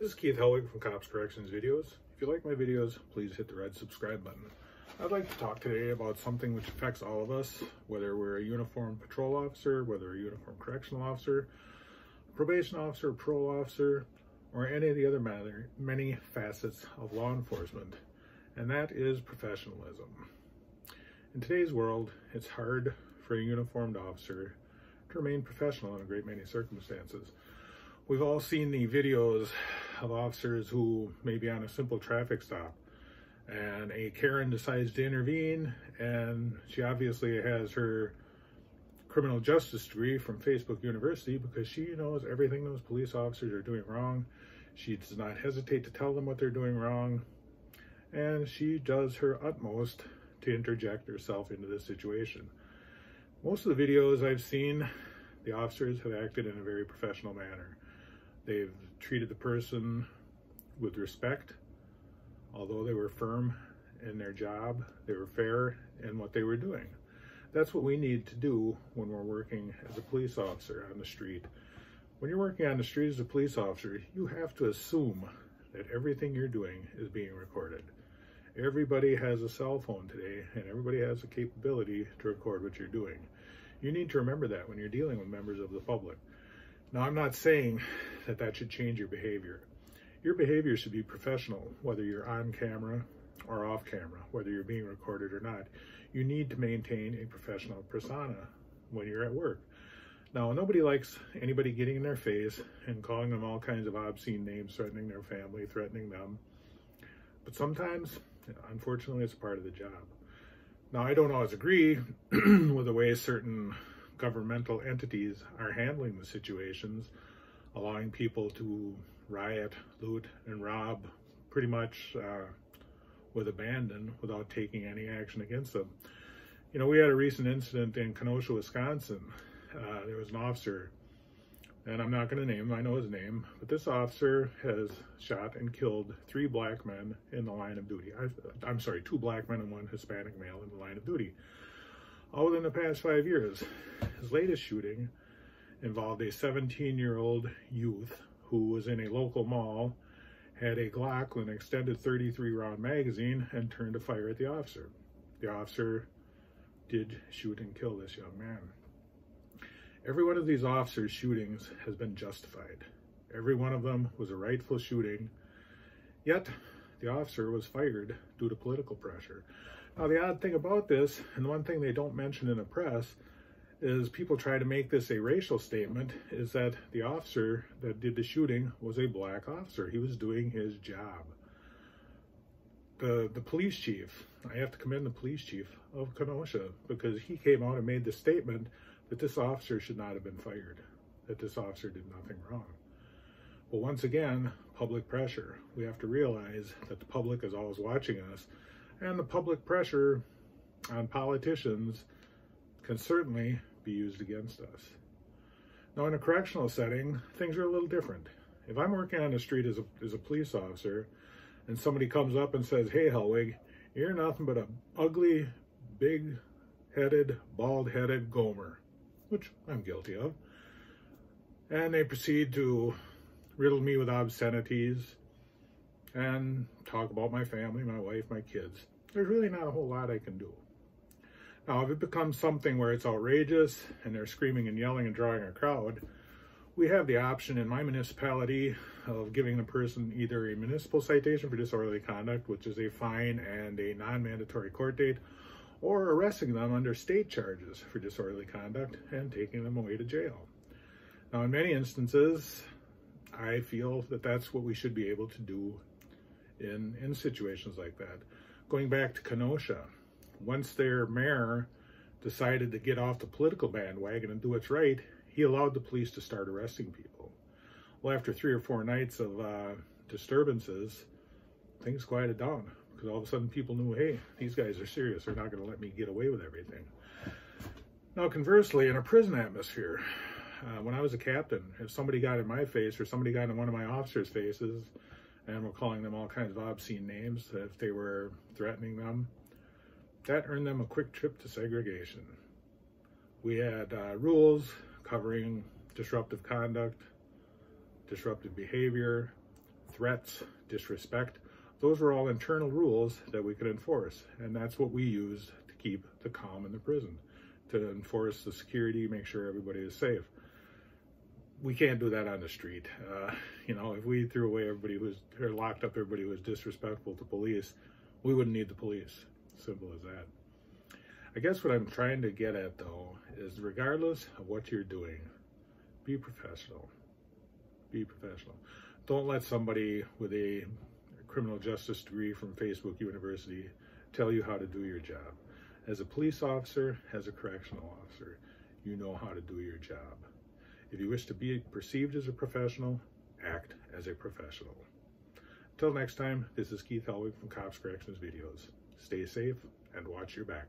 This is Keith Helwig from Cops Corrections Videos. If you like my videos, please hit the red subscribe button. I'd like to talk today about something which affects all of us, whether we're a uniformed patrol officer, whether a uniformed correctional officer, probation officer, parole officer, or any of the other many facets of law enforcement, and that is professionalism. In today's world, it's hard for a uniformed officer to remain professional in a great many circumstances. We've all seen the videos of officers who may be on a simple traffic stop and a Karen decides to intervene, and she obviously has her criminal justice degree from Facebook University because she knows everything those police officers are doing wrong. She does not hesitate to tell them what they're doing wrong, and she does her utmost to interject herself into this situation. Most of the videos I've seen, the officers have acted in a very professional manner. They've treated the person with respect. Although they were firm in their job, they were fair in what they were doing. That's what we need to do when we're working as a police officer on the street. When you're working on the street as a police officer, you have to assume that everything you're doing is being recorded. Everybody has a cell phone today, and everybody has the capability to record what you're doing. You need to remember that when you're dealing with members of the public. Now, I'm not saying that that should change your behavior. Your behavior should be professional, whether you're on camera or off camera, whether you're being recorded or not. You need to maintain a professional persona when you're at work. Now, nobody likes anybody getting in their face and calling them all kinds of obscene names, threatening their family, threatening them. But sometimes, unfortunately, it's part of the job. Now, I don't always agree with the way certain governmental entities are handling the situations, allowing people to riot, loot, and rob pretty much with abandon without taking any action against them. You know, we had a recent incident in Kenosha, Wisconsin. There was an officer, and I'm not going to name him, I know his name, but this officer has shot and killed 3 black men in the line of duty. I'm sorry, 2 black men and 1 Hispanic male in the line of duty. All within the past 5 years. His latest shooting involved a 17-year-old youth who was in a local mall, had a Glock with an extended 33-round magazine, and turned to fire at the officer. The officer did shoot and kill this young man. Every one of these officers' shootings has been justified. Every one of them was a rightful shooting, yet the officer was fired due to political pressure. Now, the odd thing about this, and the one thing they don't mention in the press, is people try to make this a racial statement, is that the officer that did the shooting was a black officer. He was doing his job. The police chief, I have to commend the police chief of Kenosha, because he came out and made the statement that this officer should not have been fired, that this officer did nothing wrong. But once again, public pressure. We have to realize that the public is always watching us, and the public pressure on politicians can certainly be used against us. Now, in a correctional setting, things are a little different. If I'm working on the street as a police officer, and somebody comes up and says, "Hey, Helwig, you're nothing but an ugly, big-headed, bald-headed gomer," which I'm guilty of, and they proceed to riddle me with obscenities and talk about my family, my wife, my kids, there's really not a whole lot I can do. Now, if it becomes something where it's outrageous and they're screaming and yelling and drawing a crowd, we have the option in my municipality of giving the person either a municipal citation for disorderly conduct, which is a fine and a non-mandatory court date, or arresting them under state charges for disorderly conduct and taking them away to jail. Now, in many instances, I feel that that's what we should be able to do in situations like that. Going back to Kenosha, once their mayor decided to get off the political bandwagon and do what's right, he allowed the police to start arresting people. Well, after 3 or 4 nights of disturbances, things quieted down, because all of a sudden people knew, hey, these guys are serious. They're not going to let me get away with everything. Now, conversely, in a prison atmosphere, when I was a captain, if somebody got in my face or somebody got in one of my officers' faces and were calling them all kinds of obscene names, if they were threatening them, that earned them a quick trip to segregation. We had rules covering disruptive conduct, disruptive behavior, threats, disrespect. Those were all internal rules that we could enforce, and that's what we used to keep the calm in the prison, to enforce the security, make sure everybody is safe. We can't do that on the street. If we threw away everybody or locked up everybody who was disrespectful to police, we wouldn't need the police. Simple as that. I guess what I'm trying to get at, though, is regardless of what you're doing, be professional. Be professional. Don't let somebody with a criminal justice degree from Facebook University tell you how to do your job. As a police officer, as a correctional officer, you know how to do your job. If you wish to be perceived as a professional, act as a professional. Until next time, this is Keith Helwig from Cops Corrections Videos. Stay safe and watch your back.